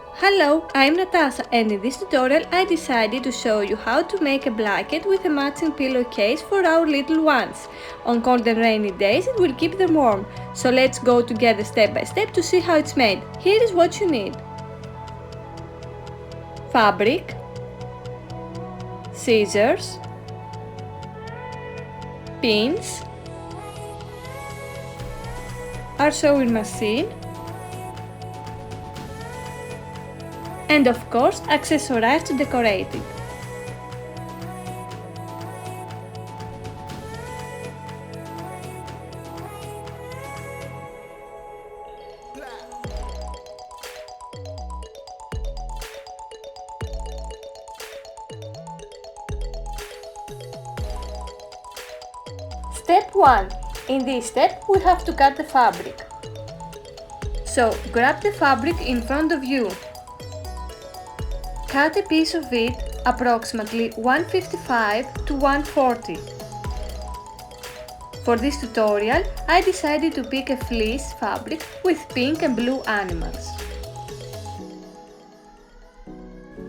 Hello, I'm Natasha, and in this tutorial I decided to show you how to make a blanket with a matching pillowcase for our little ones. On cold and rainy days it will keep them warm, so let's go together step by step to see how it's made. Here is what you need: fabric, scissors, pins, our sewing machine, and of course accessories to decorate it. Step 1. In this step we have to cut the fabric. So grab the fabric in front of you. Cut a piece of it approximately 155 to 140. For this tutorial I decided to pick a fleece fabric with pink and blue animals.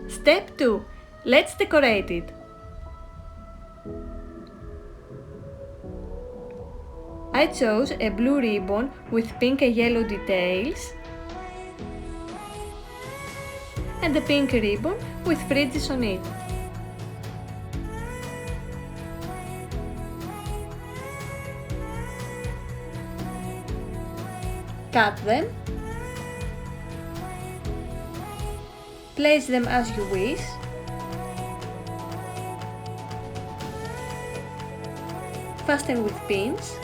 Step 2. Let's decorate it. I chose a blue ribbon with pink and yellow details and a pink ribbon with fringes on it. Cut them, place them as you wish, fasten with pins,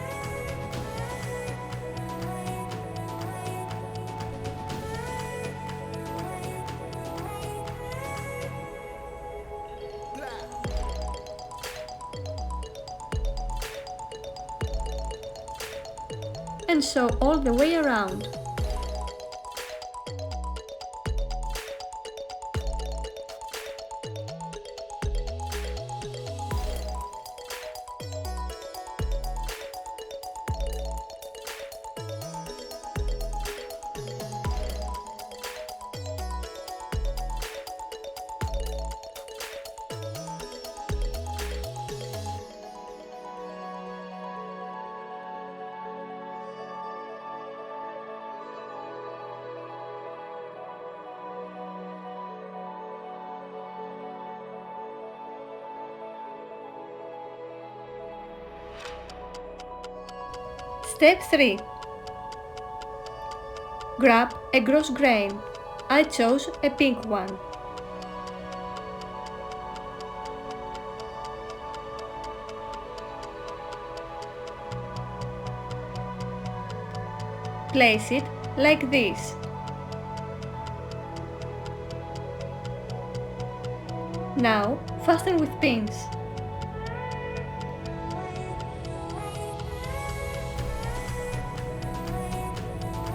and sew all the way around. Step 3. Grab a gross grain. I chose a pink one. Place it like this. Now fasten with pins.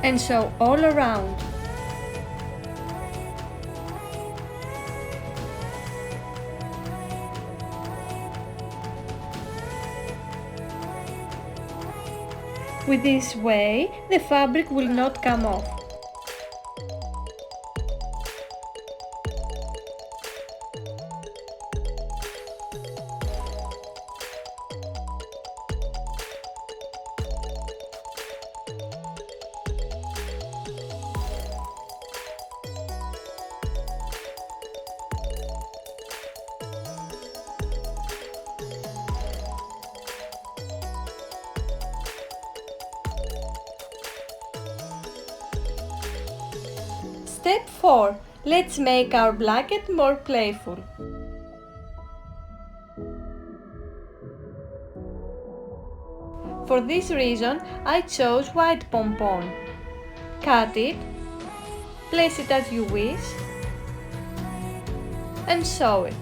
And sew all around. With this way, the fabric will not come off. Step 4. Let's make our blanket more playful. For this reason, I chose white pom pom. Cut it, place it as you wish, and sew it.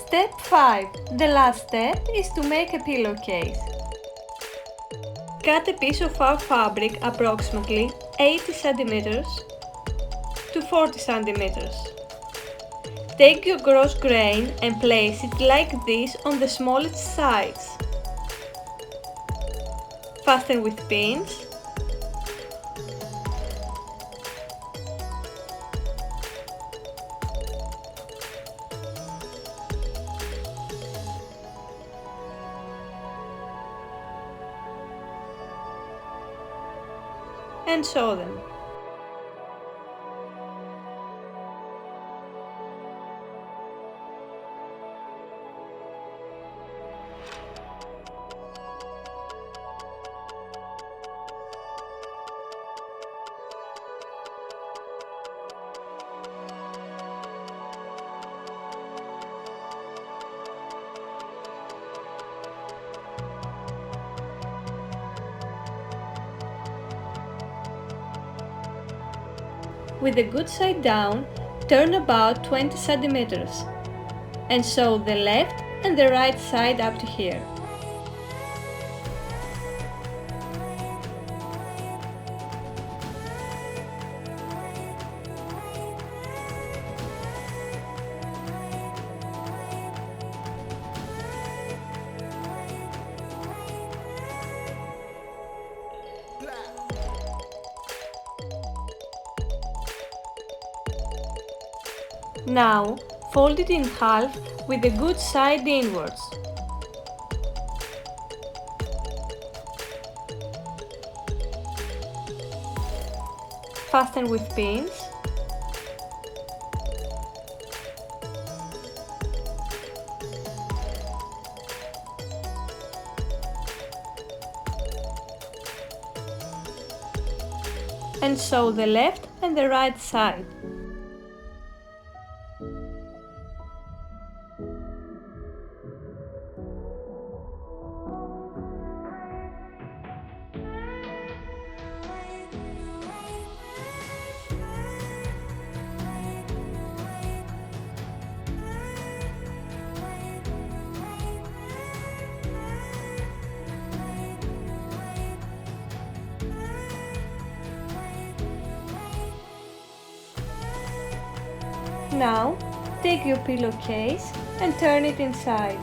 Step 5. The last step is to make a pillowcase. Cut a piece of our fabric approximately 80 cm to 40 cm. Take your gross grain and place it like this on the smallest sides. Fasten with pins. And sew them. With the good side down, turn about 20 cm and sew the left and the right side up to here. Now, fold it in half with the good side inwards. Fasten with pins. And sew the left and the right side. Now, take your pillowcase and turn it inside.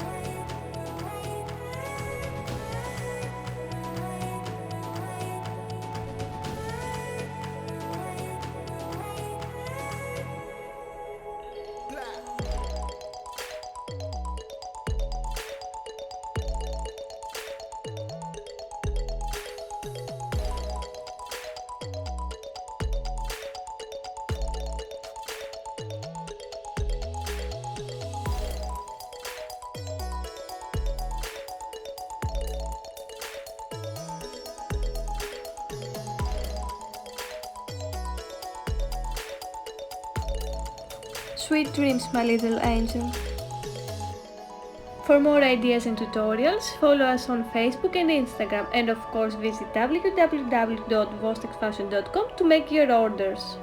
Sweet dreams, my little angel. For more ideas and tutorials, follow us on Facebook and Instagram, and of course visit www.vostexfashion.com to make your orders.